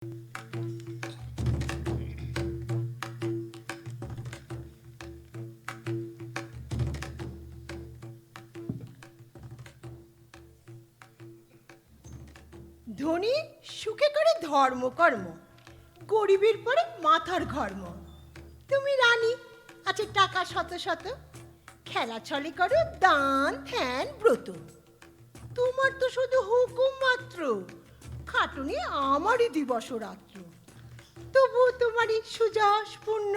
ধনী সুখে করে ধর্মকর্ম, গরিবের পরে মাথার ঘর্ম। তুমি রানী, আছে টাকা শত শত, খেলা ছলে করো দান ধ্যান ব্রত। তোমার তো শুধু হুকুম মাত্র, খাটুনি আমারই দিবস রাত্র। তবু তোমারই সুযশ পূর্ণ,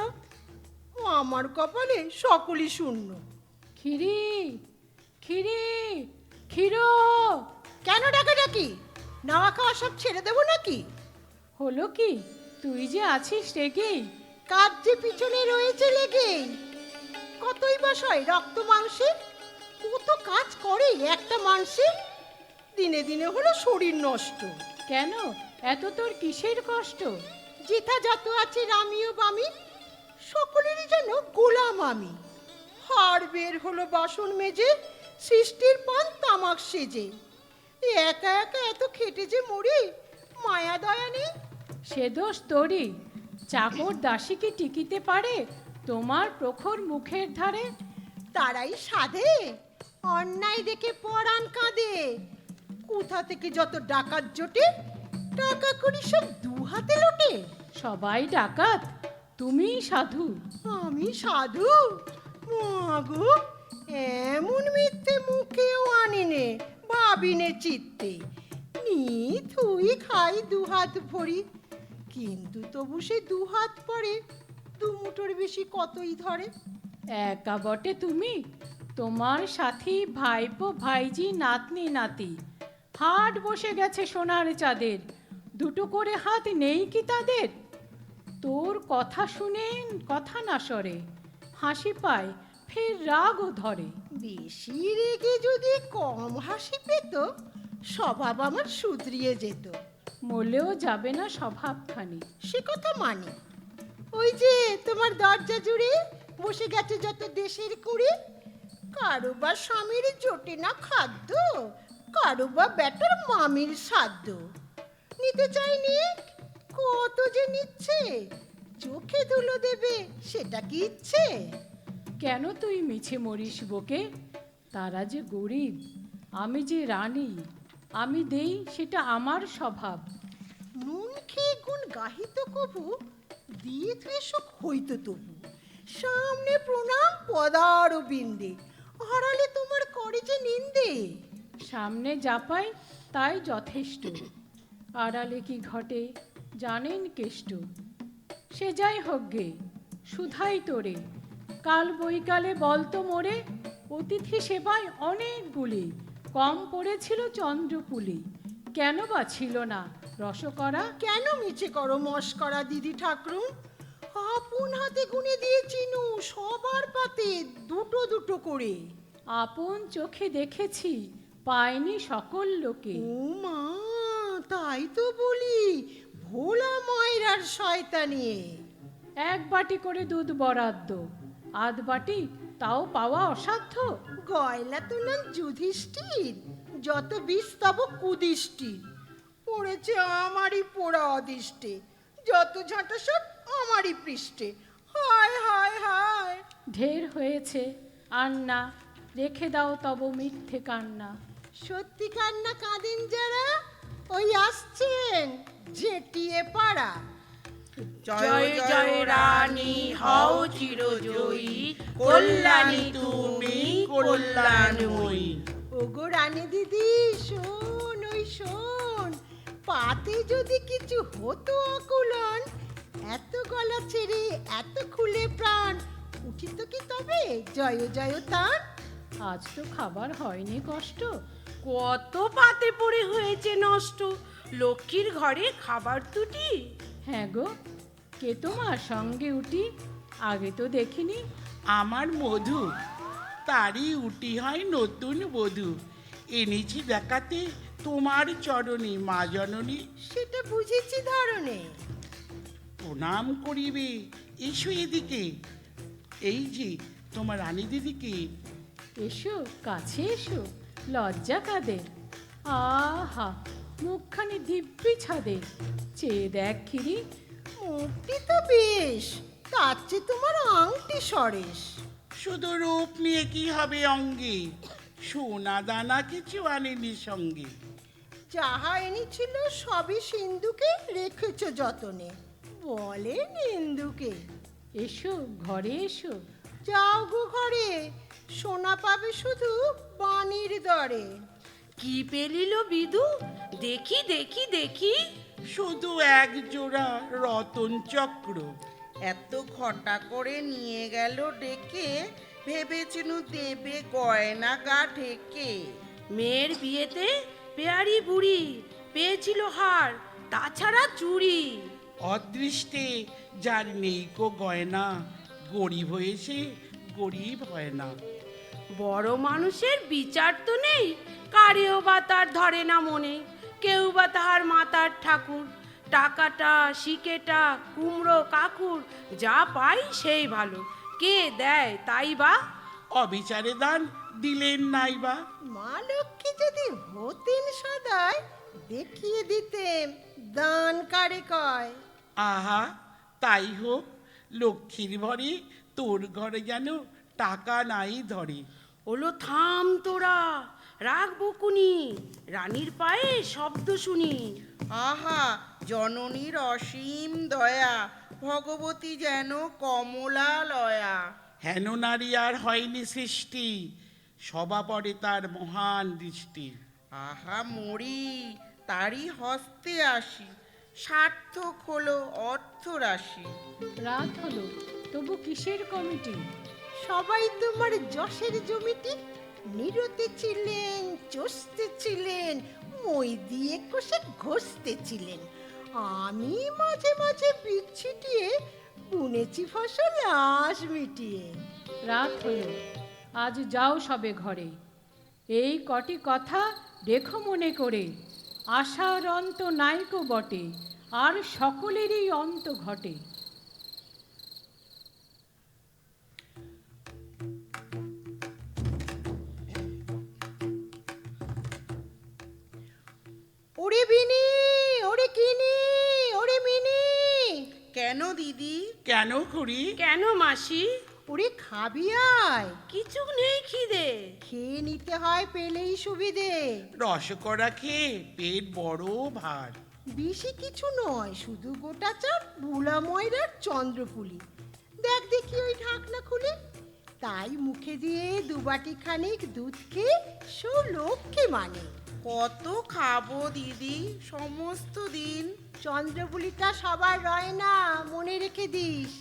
ও আমার কপালে সকলই শূন্য। খিরি খিরি ক্ষীরো। কেন ডাকাডাকি? নাওয়া খাওয়া সব ছেড়ে দেবো নাকি? হলো কি, তুই যে আছিস রেগেই। কাজ যে পিছনে রয়েছে লেগেই, কতই বা সয় রক্ত মাংসে, কত কাজ করে একটা মানুষে। দিনে দিনে হলো শরীর নষ্ট। কেন এত তোর কিসের কষ্ট? যেথা যত আছে রামি ও বামি, সকলেরই যেন গোলাম আমি। হাড় বের হলো বাসন মেজে, সৃষ্টির পান তামাক সেজে। একা একা এত খেটে যে মরি, মায়া দয়া নেই। সে দোষ তোরই। চাকর দাসী কি টিকিতে পারে তোমার প্রখর মুখের ধারে? তারাই সাধে, অন্যায় দেখে পরাণ কাঁদে। কোথা থেকে যত ডাকাত জোটে, টাকা করি সব দু হাতে লোটে। সবাই ডাকাত, তুমিই সাধু। আমি সাধু? মাগো, এমন মিথ্যে মুখেও আনিনে, ভাবিনে চিত্তে। নি তুই খাই দু হাত ভরি, কিন্তু তবু সে দু হাত পরে, দু মুঠোর বেশি কতই ধরে। একা বটে তুমি, তোমার সাথী ভাইপো ভাইজি নাতনি নাতি হাট বসে গেছে সোনার চাঁদের। দুটো করে হাত নেই কি তাদের? তোর কথা শুনে কথা না সরে, হাসি পায় ফের রাগও ধরে। বেশি রেগে যদি কম হাসি পেত, স্বভাব আমার শুধরিয়ে যেত। মলেও যাবে না স্বভাবখানি। সে কথা মানি। ওই যে তোমার দরজা জুড়ে বসে গেছে যত দেশের কুড়ি, কারো বা স্বামীর জোটে না খাদ্য, কারো বা বেটার মামির সাধ্য। নিতে চাই নিয়ে, কত যে নিচ্ছে, চোখে ধুলো দেবে সেটা কি ইচ্ছে? কেন তুই মিছে মরিস বকে? তারা যে গরিব, আমি যে রানী, আমি দেই সেটা আমার স্বভাব। নুন খেয়ে গুণ গাহিত কবু, দিয়ে তুই সুখ হইত তবু। সামনে প্রণাম পদার বিন্দে, হারালে তোমার করে যে নিন্দে। সামনে যা পাই তাই যথেষ্ট, আড়ালে কি ঘটে জানেন কেষ্ট। সে যাই হোক গে, শুধাই তোরে, কাল বৈকালে বলতো মোরে, অতিথি সেবায় অনেকগুলি, কম পড়েছিল চন্দ্রকুলি। কেন বা ছিল না রসকরা? কেন মিছে করো মস্করা দিদি ঠাকরুন? আপন হাতে গুনে দিয়ে চিনু সবার পাতে দুটো দুটো করে। আপন চোখে দেখেছি, পায়নি সকল লোকে। ও মা, তাই তো বলি, ভোলা ময়রার শয়তানিয়ে। এক বাটি করে দুধ বরাদ্দ, আধ বাটি তাও পাওয়া অসাধ্য। গয়লা তো নাম যুধিষ্ঠির, যত বিষ তব কুদিষ্টির। পড়েছে আমারই পোড়া অদিষ্টে, যত ঝাঁটা সব আমারই পৃষ্ঠে। হায় হায় হায়। ঢের হয়েছে আর না, রেখে দাও তব মিথ্যে কান্না। সত্যি কান্না কাঁদেন যারা, ওই আসছেন ঝেঁটিয়ে পাড়া। জয় জয় রানী হও চিরজয়ী, কল্যাণী তুমি কল্যাণময়ী। ওগো রানী দিদি শোন, ওই শোন, পাতে যদি কিছু হতো অকুলন, এত গলা ছেড়ে এত খুলে প্রাণ উঠিত কি তবে জয় জয় তান? আজ তো খাবার হয়নি কষ্ট। কত পাতে পড়ে হয়েছে নষ্ট, লক্ষ্মীর ঘরে খাবার দুটি। হ্যাঁ গো, কে তোমার সঙ্গে উঠি? আগে তো দেখিনি। আমার মধু, তারই উটি হয় নতুন বধূ। এনেছি দেখাতে তোমার চরণে মা জননী। সেটা বুঝেছি ধরনে। প্রণাম করিবে, এসো এদিকে। এই যে তোমার রানী দিদিকে। এসো কাছে এসো, লজ্জা কাদের? আহা, মুখখানি দিব্যি ছাদে, চেয়ে দেখ খিরি। মুক্তি তো বেশ, তার চেয়ে তোমার আংটি সরেস। শুধু রূপ নিয়ে কি হবে অঙ্গে, সোনা দানা কিছু আনেনি সঙ্গে। যাহা এনেছিল সবই সিন্ধুকে রেখেছ যতনে, বলে নিন্দুকে। এসো ঘরে এসো। যাও গো ঘরে, সোনা পাবে শুধু বাণীর দরে। কি পেলিল বিদু, দেখি দেখি দেখি। শুধু এক জোড়া রতন চক্র। এত ঘটা করে নিয়ে গেল ডেকে, ভেবেছিনু দেবে গয়না গা ঢেকে। মেয়ের বিয়েতে পেয়ারি বুড়ি পেয়েছিল হার, তাছাড়া চুড়ি। অদৃষ্টে যার নেই কো গয়না, গরিব হয়েছে গরিব হয় না। বড় মানুষের বিচার তো নেই, কারেও বা তার ধরে না মনে। কেউ বা তাহার মাতার ঠাকুর, টাকাটা শিকেটা কুমড়ো কাকুর, যা পাই সেই ভালো, কে দেয় তাই বা। অবিচারে দান দিলেন নাই বা। মা লক্ষ্মী যদি হতেন সদায়, দেখিয়ে দিতেন দান কারে কয়। আহা, তাই হোক, লক্ষ্মীর ভরে তোর ঘরে যেন টাকা নাই ধরে। ওলো থাম তোরা, রাখবো কুনি, রানীর পায়ে শব্দ শুনি। আহা, জননীর অসীম দয়া, ভগবতী যেন কমলা লয়া। হেন নারী আর হয়নি সৃষ্টি, সবা পড়ে তার মহান দৃষ্টি। আহা মরি, তারই হস্তে আসি, সার্থক হলো অর্থ রাশি। রাত হলো, তবু কিসের কমিটি? সবাই তোমার যশের জমিটি, নিরতে ছিলেন, চষতে ছিলেন, মই দিয়ে কষে ঘষতে ছিলেন। আমি মাঝে মাঝে বিচ্ছিটিয়ে বুনেছি ফসল আশ মিটিয়ে। রাত হলো, আজ যাও সবে ঘরে। এই কটি কথা রেখো মনে করে, আশার অন্ত নাইকো বটে, আর সকলেরই অন্ত ঘটে। ওরে বিনি, ওরে কিনি, ওরে মিনি। কেন দিদি? কেন করি? কেন মাসি? ওরে খাবি আয়, কিছু নেই খিদে। খেয়ে নিতে হয় পেলেই সুবিধে। রসকরা খেয়ে পেট বড় ভার। বেশি কিছু নয়, শুধু গোটা চার, বুলা ময়রার চন্দ্রপুলি। দেখ দেখি ওই ঢাকনা খুলে, তাই মুখে দিয়ে দুবাটি খানিক দুধ খেয়ে সো লক্ষ্যে মানে। কত খাবো দিদি সমস্ত দিন? চন্দ্রপুলিটা সবার রয় না, মনে রেখে দিস।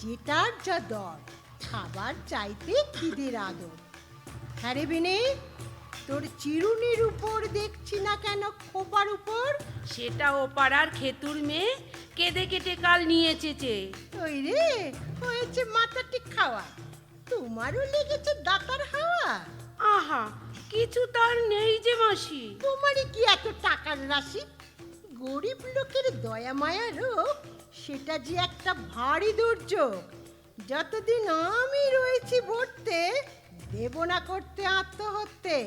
যেটার যা দর, খাবার চাইতে খিদের আদর। হ্যাঁ রে বিনে, তোর চিরুনির উপর দেখছি না কেন খোপার উপর? সেটা ও পাড়ার খেতুর মেয়ে কেঁদে কেটে কাল নিয়েছে চে। ওই রে, হয়েছে মাথাটি খাওয়া, তোমারও লেগেছে দাতার হাওয়া। আহা, কিছু তার নেই যে মাসি। তোমারই কি এত টাকার রাশি? গরিব লোকের দয়া মায়া রোগ, সেটা যে একটা ভারী দুর্যোগ। যতদিন আমি রয়েছি ভরতে, দেব না করতে আত্মহত্যে।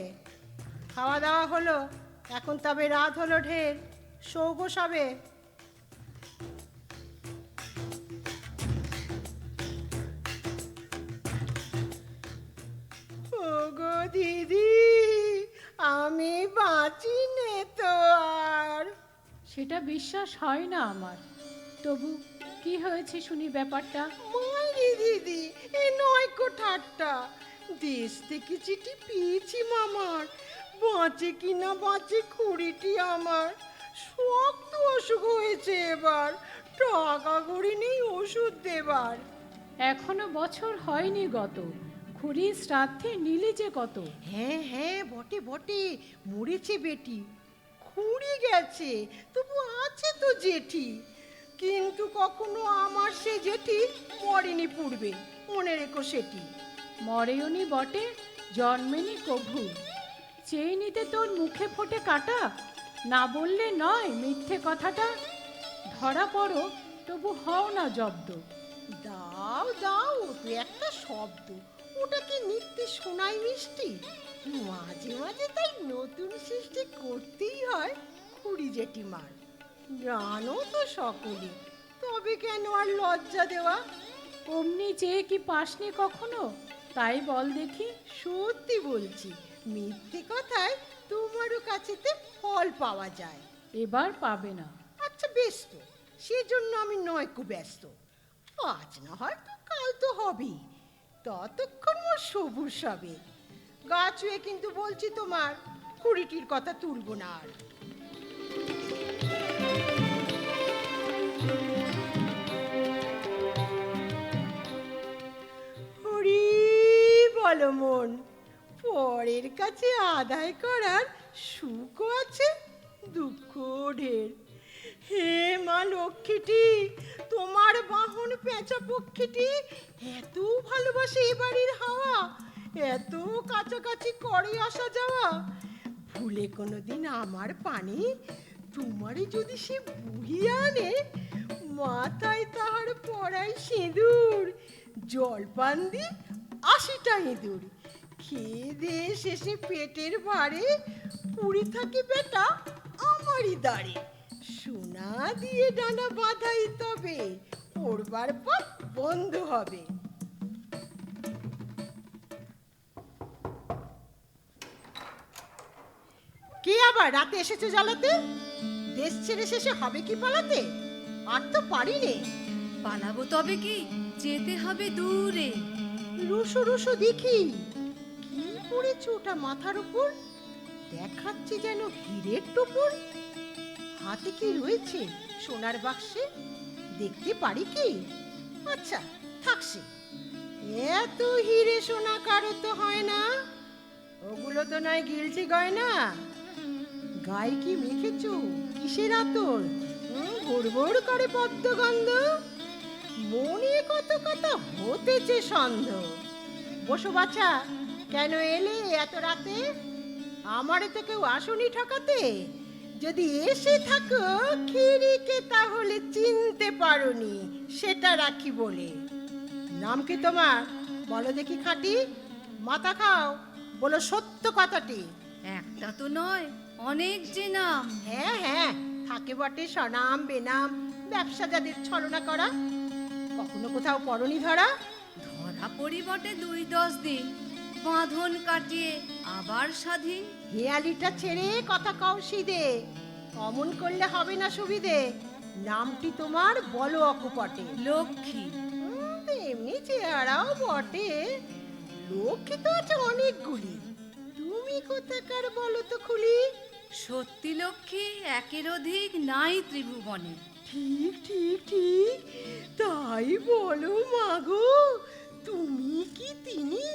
খাওয়া দাওয়া হলো, এখন তবে রাত হলো ঢের, সৌগ সবে। ওগো দিদি, আমি বাঁচি নে তো আর। সেটা বিশ্বাস হয় না আমার। তবু কি হয়েছে শুনি ব্যাপারটা। মাইরি দিদি, এ নয় কো ঠাট্টা। দেশ থেকে চিঠি পেয়েছি মামার, বাঁচে কিনা বাঁচে খুঁড়িটি আমার। শক্ত অসুখ হয়েছে এবার, টাকা কড়ি নেই ওষুধ দেবার। এখনো বছর হয়নি গত, খুড়ি শ্রাদ্ধে নিলি যে কত। হ্যাঁ হ্যাঁ, বটে বটে, মরেছে বেটি। খুঁড়ি গেছে, তবু আছে তো জেঠি। কিন্তু কখনো আমার সে জেঠি মরেনি পূর্বে, মনে রেখো সেটি। মরেওনি বটে, জন্মেনি কভু। চেয়ে নিতে তোর মুখে ফোটে কাটা, না বললে নয় মিথ্যে কথাটা। ধরা পড়ো, তবু হও না জব্দ। দাও দাও তো একটা শব্দ, ওটা কি নিত্য শোনাই মিষ্টি? মাঝে মাঝে তাই নতুন সৃষ্টি করতেই হয়, খুড়ি জেঠিমার। জানো তো সকলে, তবে কেন আর লজ্জা দেওয়া? অমনি চেয়ে কি পাসনি কখনো? তাই বল দেখি। সত্যি বলছি, মিথ্যে কথায় তোমারও কাছেতে ফল পাওয়া যায়। এবার পাবে না। আচ্ছা বেশ, তো সেজন্য আমি নয়কু ব্যস্ত। আজ না হয় তো কাল তো হবেই, ততক্ষণ মোর সবুর সবে। গা চুয়ে কিন্তু বলছি তোমার, খুড়িটির কথা তুলব না আর। হরি বলো মন, পরের কাছে আদায় করার সুখও আছে, দুঃখ ঢের। হে মা লক্ষ্মীটি, তোমার বাহন পেঁচা পক্ষীটি এত ভালোবাসে এ বাড়ির হাওয়া, এত কাছাকাছি করে আসা যাওয়া। ভুলে কোনোদিন আমার পানি তোমারই যদি সে বুড়িয়ে আনে, মাথায় তাহার পড়াই সিঁদুর, জলপান দি 80টা ইঁদুর, খেয়ে দিয়ে শেষে পেটের ভারে পুরি থাকে বেটা আমারই দাঁড়ে। সোনা দিয়ে ডানা বাঁধাই তবে পড়বার পর বন্ধ হবে। কে আবার রাতে এসেছে জ্বালাতে? দেশ ছেড়ে শেষে হবে কি পালাতে? আর তো পারিনে। পালাবো তবে কি, যেতে হবে দূরে। রুশো রুশো দেখি, কি পড়েছে ওটা মাথার উপর? দেখাচ্ছে যেন হীরের টোপর। হাতে কি রয়েছে সোনার বাক্সে? দেখতে পারি কি? আচ্ছা থাকছে, এত হিরে সোনা কারো তো হয় না। ওগুলো তো নয় গিলটি গয়না? গায়ে কি মেখেছো? কিসের আতর? ভোর করে পদ্মগন্ধ। মনে কত কথা হতেছে সন্দেহ। বসো বাছা, কেন এলে এত রাতে? আমারে তো কেউ আসনি ঠকাতে। যদি এসে থাকো খিড়িকে তাহলে চিনতে পারোনি, সেটা রাখি বলে। নাম কি তোমার? বলো দেখি খাঁটি, মাথা খাও, বলো সত্য কথাটি। একটা তো নয়, অনেক যে নাম। হ্যাঁ হ্যাঁ, থাকে বটে সনাম বেনাম, ব্যবসা যাদের ছলনা করা। কখনো কোথাও পরনি ধরা? ধরা পরিবটে 2-10 দিন, বাঁধন কাটিয়ে আবার স্বাধীন। হেয়ালিটা ছেড়ে কথা কও সিদে, অমন করলে হবে না সুবিধে। নামটি তোমার বলো অকপটে। লক্ষ্মী। এমনি চেহারাও বটে, লক্ষ্মী তো আছে অনেকগুলি। তুমি কোথাকার বলো তো খুলি? সত্যি লক্ষ্মী একের অধিক নাই ত্রিভুবনে। ঠিক ঠিক ঠিক, তাই বলো মাগো, তুমি কি তিনি?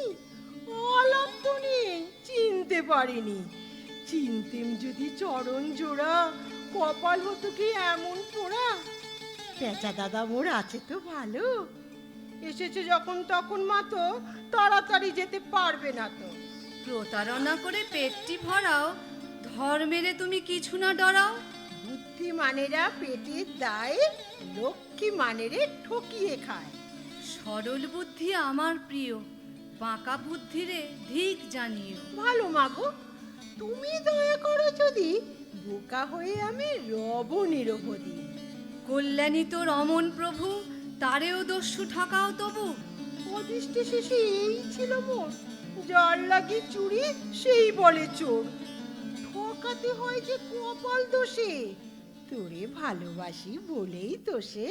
আলাপ তো নেই, চিনতে পারিনি। চিনতেম যদি চরণ জোড়া, কপাল হতো কি এমন পোড়া। পেঁচা দাদা মোর আছে তো ভালো, এসেছে যখন তখন মা তো তাড়াতাড়ি যেতে পারবে না তো। প্রতারণা করে পেটটি ভরাও, ধর্মেরে তুমি কিছু না ডরাও। বুদ্ধিমানেরা পেটের দায়ে লক্ষ্মী মানেরে ঠকিয়ে খায়। সরল বুদ্ধি আমার প্রিয়, বাঁকা বুদ্ধিরে ধিক জানিও। ভালো মাগো, তুমি দয়া করো যদি, বোকা হয়ে আমি রব নিরবধি। কল্যাণী তো রমন প্রভু, তারেও দস্যু ঠকাও তবু। অদৃষ্টে শেষে এই ছিল মোর, যার লাগি চুরি সেই বলে চোর। ঠকাতে হয় যে কপাল দোষে, তোরে ভালোবাসি বলেই তো সে।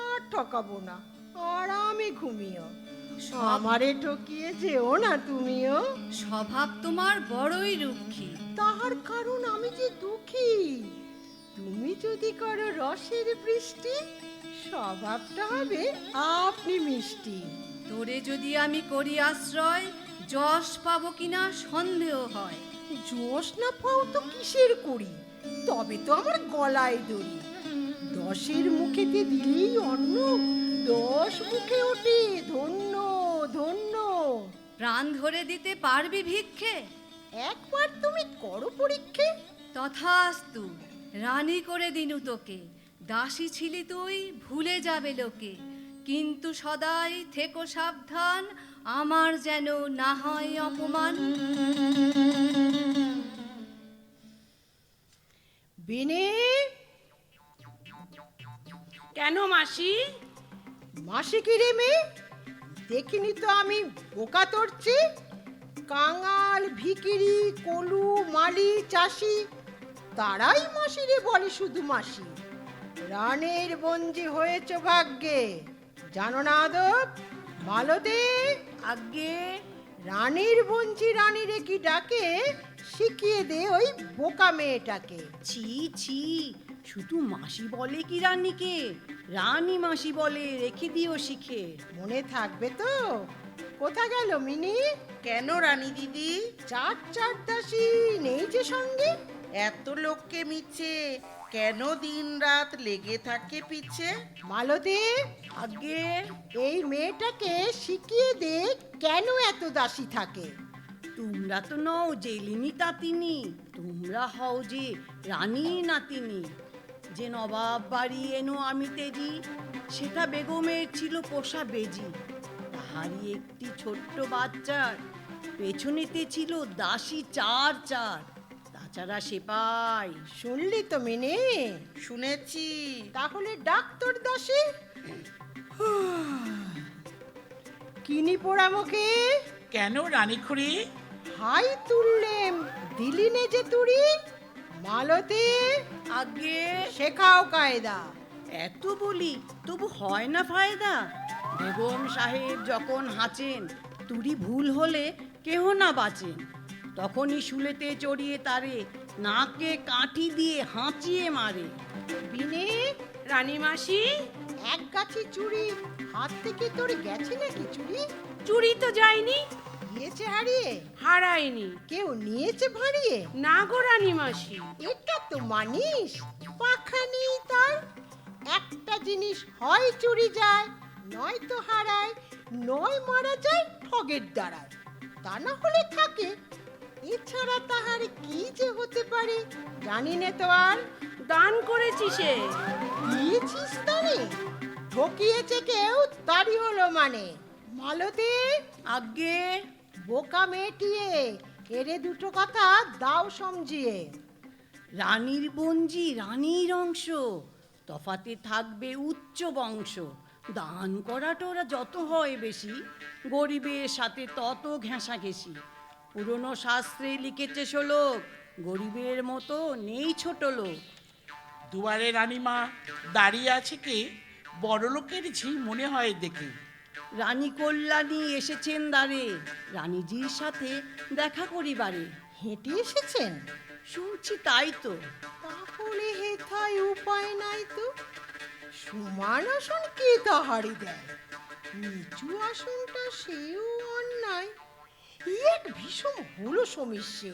আর ঠকাবো না, আরামে ঘুমিও। আমারে ঠকিয়ে যেও না তুমিও। স্বভাব তোমার বড়ই রুক্ষী। তাহার কারণ আমি যে দুঃখী। তুমি যদি করো রসের বৃষ্টি, স্বভাবটা হবে আপনি মিষ্টি। তোরে যদি আমি করি আশ্রয়, যশ পাবো কিনা সন্দেহ হয়। জোশ না পাও তো কিসের করি, তবে তো আমার গলায় দড়ি। 10 মুখেতে দিলেই অন্ন, 10 মুখে ওঠে ধন্য ধন্য। প্রাণ ধরে দিতে পারবি ভিক্ষে? একবার তুমি করো পরীক্ষে। তথাস্তু, রানী করে দিনু তোকে। দাসী ছিলি তুই, ভুলে যাবে লোকে। কিন্তু সদাই থেকো সাবধান, আমার যেন না হয় অপমান। বিনি, কেন মাসি? মাসি কি রে মেয়ে? দেখিনি তো আমি বোকা তরছি। কাঙাল, ভিখিরি, কলু, মালি, চাষি তারাই মাসি রে বলে শুধু মাসি। রানের বঞ্জি হয়েছ ভাগ্যে, জানো না আদব? মালতী, আগে রানীর বঞ্জি রানীরে কি ডাকে শিখিয়ে দে ওই বোকা মেয়েটাকে। ছি ছি, শুধু মাসি বলে কি রানীকে? রানী মাসি বলে, রেখে দিও শিখে। মনে থাকবে তো? কোথা গেল মিনি? কেন রানী দিদি? চার দাসী নেই যে সঙ্গে? এত লোককে মিছে কেন দিন রাত লেগে থাকে পিছে? মালতী, আগে এই মেয়েটাকে শিখিয়ে দে কেন এত দাসী থাকে। তোমরা তো নও জেলিনি তাতিনি, তোমরা হও যে রানী নাতিনি। যে নবাব বাড়ি এনো আমি তেজি, সেটা বেগমের ছিল পোষা বেজি। তাহারই একটি ছোট্ট বাচ্চার পেছনেতে ছিল দাসী চার। তাছাড়া সেপাই। শুনলি তো মিনি? শুনেছি। তাহলে ডাক্তার দাসী কিনি পোড়া মুখে কেন রানীখুড়ি? হাই তুললে দিলি নে যে তুড়ি। মালতী, আগে শেখাও কায়দা। এত বলি তবু হয় না ফায়দা। বেগম সাহেব যখন হাঁচেন, তুরি ভুল হলে কেহ না বাঁচেন। তখনই শুলেতে চড়িয়ে তারে নাকে কাঠি দিয়ে হাঁচিয়ে মারে। বিনে, রানী মাসি, এক গাছি চুড়ি হাত থেকে তোর গেছে নাকি চুড়ি? চুরি তো যায়নি, গিয়েছে হারিয়ে? হারায়নি। কেউ নিয়েছে ভাড়িয়ে? না গো রানী মাসি। এটা তো মানিস পাখা নেই তার। একটা জিনিস হয় চুরি যায়, নয় তো হারায়, নয় মারা যায় ঠগের দ্বারায়। তা না হলে থাকে। এছাড়া তাহার কি যে হতে পারে জানি না তো আর। দান করেছি সে। দিয়েছিস তারে? ঠকিয়েছে কেউ, তারই হলো মানে। মালতী, আগে বোকা মেয়েটিয়ে এরে দুটো কথা দাও সমঝিয়ে। রানীর বঞ্জি রানীর অংশ, তফাতে থাকবে উচ্চ বংশ। দান করাটা ওরা যত হয় বেশি, গরিবের সাথে তত ঘেঁষাঘেঁষি। পুরনো শাস্ত্রে লিখেছে শ্লোক, গরিবের মতো নেই ছোট লোক। দুয়ারে রানীমা দাঁড়িয়ে আছে কে? বড়লোকের ঝি মনে হয় দেখে। রানী কল্যাণী এসেছেন দ্বারে, রানীজির সাথে দেখা করিবারে। হেঁটে এসেছেন? শুনছি তাই তো। তাহলে হেথায় উপায় নাই তো। সমান আসন কে তাহারি দেয়? নিচু আসনটা সেও অন্যায়। এক ভীষণ হলো সমস্যে,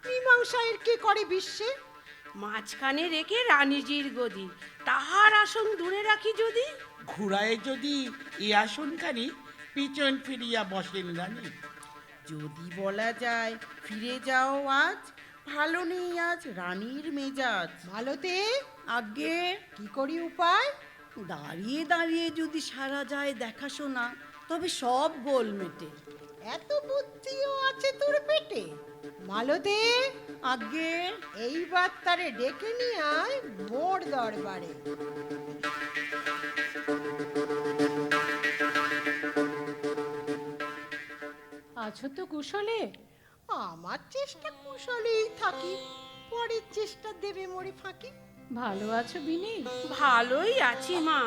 মীমাংসায়ের কে করে বিশ্বে? মাঝখানে রেখে রানীজির গদি, তাহার আসন দূরে রাখি যদি। ঘুরায় যদি এ আসনখানি পিছন ফিরিয়া বসেন রানী। যদি বলা যায় ফিরে যাও আজ, ভালো নেই আজ রানীর মেজাজ। মালতী, আগে কি করি উপায়? দাঁড়িয়ে দাঁড়িয়ে যদি সারা যায় দেখাশোনা, তবে সব গোল মেটে। এত বুদ্ধিও আছে তোর পেটে? মালতী, আগে এইবার তারে ডেকে নিয়ে আয় মোর দরবারে। আছো তো কুশলে? আমার চেষ্টা কুশলেই থাকি, পরের চেষ্টা দেবে মরে ফাঁকি। ভালো আছো বিনি? ভালোই আছি মা।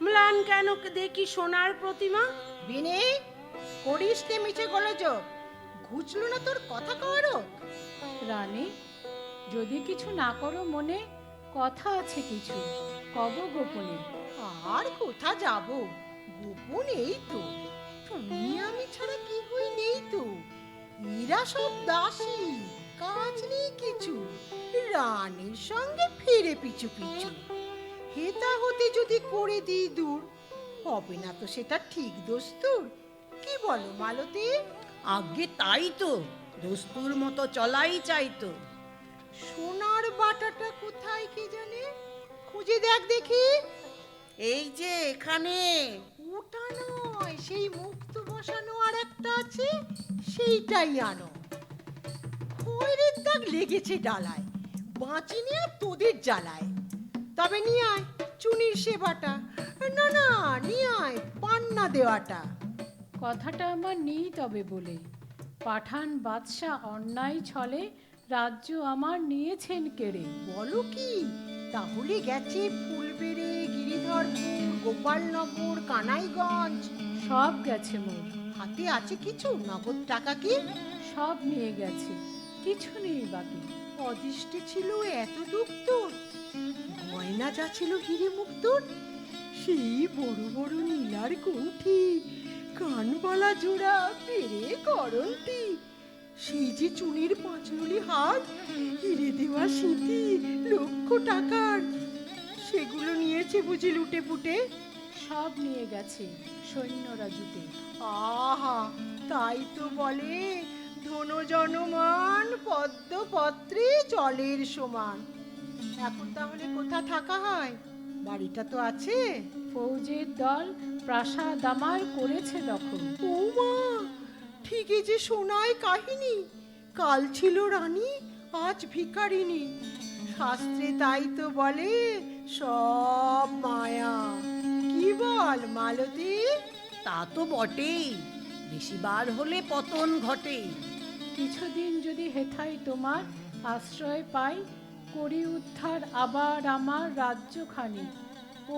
ম্লান কেন দেখি সোনার প্রতিমা? বিনে, করিস নে মিছে গোলযোগ, ঘুচলো না তোর কথা কওয়ারও। রানী, যদি কিছু না করো মনে, কথা আছে কিছু, কব গোপনে। আর কোথা যাব, গোপন এই তো। তুমি আমি ছাড়া কি হই নেই তো। এরা সব দাসী, কাজ নেই কিছু, রানীর সঙ্গে ফিরে পিছু পিছু। হেতা হতে যদি করে দিই দূর, হবে না তো সেটা ঠিক দোস্তুর। কি বলো মালতী? আগে তাই তো, দস্তুর মতো চলাই চাইতো। সোনার বাটাটা কোথায় কে জানে? খুঁজে দেখ দেখি। এই যে এখানে। ওটা নয়, সেই মুক্ত বসানো আর একটা আছে, সেইটাই আনো। খয়েরের দাগ লেগেছে ডালায়, বাঁচিনি আর তোদের জ্বালায়। তবে নিয়ে আয় চুনির সেবাটা, না না নিয়ে আয় পান্না দেওয়াটা। কথাটা আমার নেই তবে বলে, পাঠান বাদশাহ অন্যায় ছলে রাজ্য আমার নিয়েছেন কেড়ে। বলো কি, তাহলে গেছে ফুলবেড়ে, গিরিধরপুর, গোপালনগর, কানাইগঞ্জ? সব গেছে মোর, হাতে আছে কিছু নগদ টাকা কি? সব নিয়ে গেছে, কিছু নেই বাকি। অদৃষ্টে ছিল এত দুঃখ তোর, গয়না যা ছিল হিরে মুক্তোর, সেই বড় বড় নীলার কণ্ঠি, কানবালা জোড়া, পেরে করন্তি, সেই যে চুনির পাঁচরুলি হাত, হিরে দেওয়া সিঁথি, লক্ষ টাকার, সেগুলো নিয়েছে বুঝি লুটে পুটে? সব নিয়ে গেছে সৈন্যরা জুটে। আহা, তাই তো বলে ধন জনমান পদ্মপত্রে জলের সমান। এখন তাহলে কোথা থাকা হয়? বাড়িটা তো আছে। ফৌজের দল প্রাসাদ আমার করেছে দখল। ও মা, ঠিকই যে শোনায় কাহিনী, কাল ছিল রানী আজ ভিখারিনী। শাস্ত্রে তাই তো বলে সব মায়া। কি বল মালতী? তা তো বটেই, বেশিবার হলে পতন ঘটে। কিছুদিন যদি হেথায় তোমার আশ্রয় পাই, করি উদ্ধার আবার আমার রাজ্যখানি,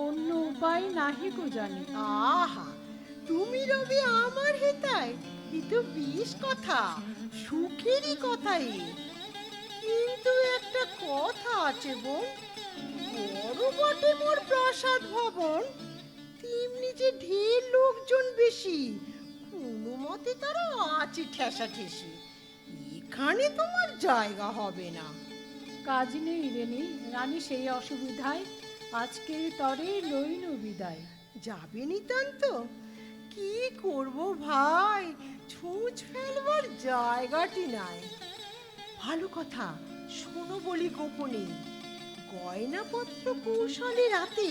অন্য উপায় নাহি গো জানি। আহা, তুমি রবি আমার হেতায়, এ তো বেশ কথা, সুখেরই কথা এ। কিন্তু একটা কথা আছে বোন, বড় বটে মোর প্রাসাদ ভবন, তেমনি যে ঢের লোকজন বেশি, কোনো মতে তারা আছে ঠেসা ঠেসি, এখানে তোমার জায়গা হবে না। কাজ নেই রেনি রানী সেই অসুবিধায়, আজকের তরে লইল বিদায়। যাবে নিতান্ত? কি করব ভাই, ছুঁচ ফেলবার জায়গাটি নাই। ভালো কথা, শোনো বলি গোপনে, গয়নাপত্র কৌশলে রাতে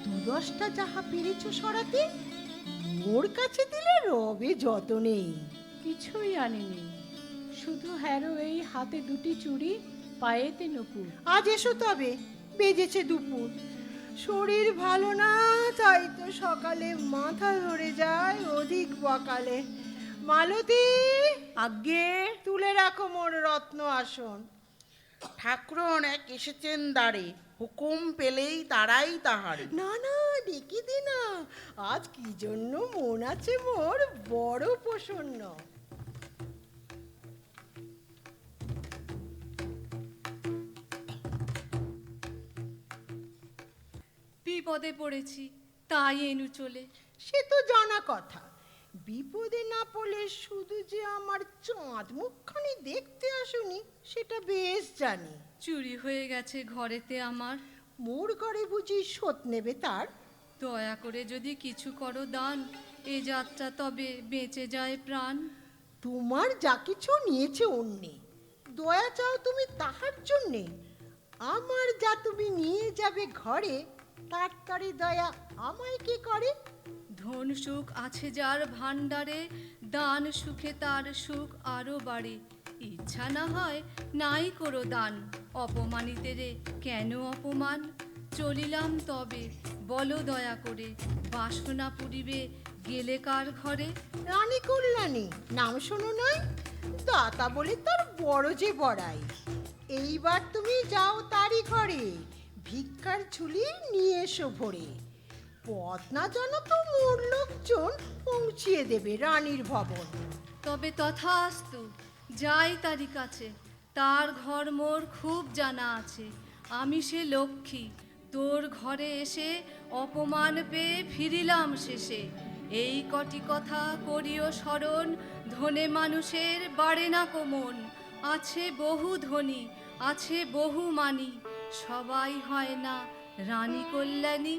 ২-১০টা যাহা পেরেছ সরাতে, মোর কাছে দিলে রবে যতনে। কিছুই আনিনি, শুধু হ্যারো এই হাতে দুটি চুড়ি, পায়েতে নুপুর। আজ এসো তবে, বেজেছে দুপুর। শরীর ভালো না, তাই তো সকালে মাথা ধরে যায় অধিক বকালে। মালতী, আজ্ঞে। তুলে রাখো মোর রত্ন আসন। ঠাকুরন এক এসেছেন দ্বারে, হুকুম পেলেই তারাই তাহারে। না না, ডেকে দি না, আজ কি জন্য মন আছে মোর বড় প্রসন্ন। বিপদে পড়েছি, তাই এনু চলে। সে তো জানা কথা, বিপদে না পড়লে শুধু যে আমার চাঁদ মুখখানি দেখতে আসুনি সেটা বেশ জানি। চুরি হয়ে গেছে ঘরেতে আমার, মোর ঘরে বুঝি শোধ নেবে তার? দয়া করে যদি কিছু করো দান, এ যাত্রা তবে বেঁচে যায় প্রাণ। তোমার যা কিছু নিয়েছে অন্যে, দয়া চাও তুমি তাহার জন্যে? আমার যা তুমি নিয়ে যাবে ঘরে, তার তরে দয়া আমায় কি করে? ধন সুখ আছে যার ভাণ্ডারে, দান সুখে তার সুখ আরো বাড়ে। ইচ্ছা না হয় নাই করো দান, অপমানিতেরে কেন অপমান? চলিলাম তবে বলো দয়া করে, বাসনা পুরিবে গেলে কার ঘরে? রানী কল্যাণী নাম শোনো নাই? দাতা বলে তার বড় যে বড়াই। এইবার তুমি যাও তারই ঘরে, ভিক্ষার ঝুলি নিয়ে এসো ভরে। পথ না জানো তো মোর লোকজন পৌঁছিয়ে দেবে রানীর ভবন। তবে তথাস্তু, যাই তারি কাছে, তার ঘর মোর খুব জানা আছে। আমি সে লক্ষ্মী, তোর ঘরে এসে অপমান পেয়ে ফিরিলাম শেষে। এই কটি কথা করিও স্মরণ, ধনে মানুষের বাড়ে না কোমন। আছে বহু ধনী, আছে বহু মানি, সবাই হয় না রানী কল্যাণী।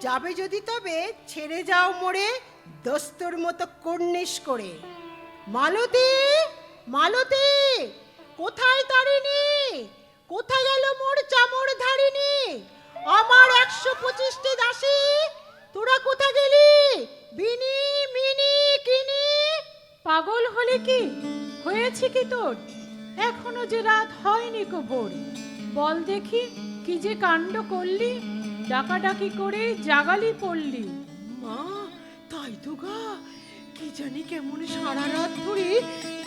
যাবে যদি তবে ছেড়ে যাও মোরে দস্তর মতো কর্নিশ করে। মালতী, মালতী, কোথায় তারিণী? কোথায় গেল মোর চামড় ধারিণী? আমার ১২৫টি দাসী, তোরা কোথা গেলি? বিনি মিনি কিনি। পাগল হলে কি হয়েছে কি তোর? এখনো যে রাত হয়নি কো ভোর, বল দেখি কি যে কাণ্ড করলি, ডাকাডাকি করে জাগালি পড়লি। মা, তাই তো গা, কি জানি কেমন সারা রাত ধরে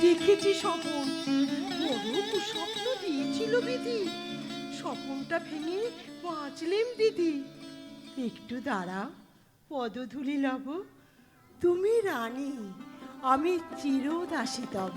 দেখেছি স্বপন। বড় স্বপ্ন দিয়েছিল দিদি, স্বপনটা ভেঙে বাঁচলেম দিদি। একটু দাঁড়াও, পদধূলি লব। তুমি রানী, আমি চিরদাসী তব।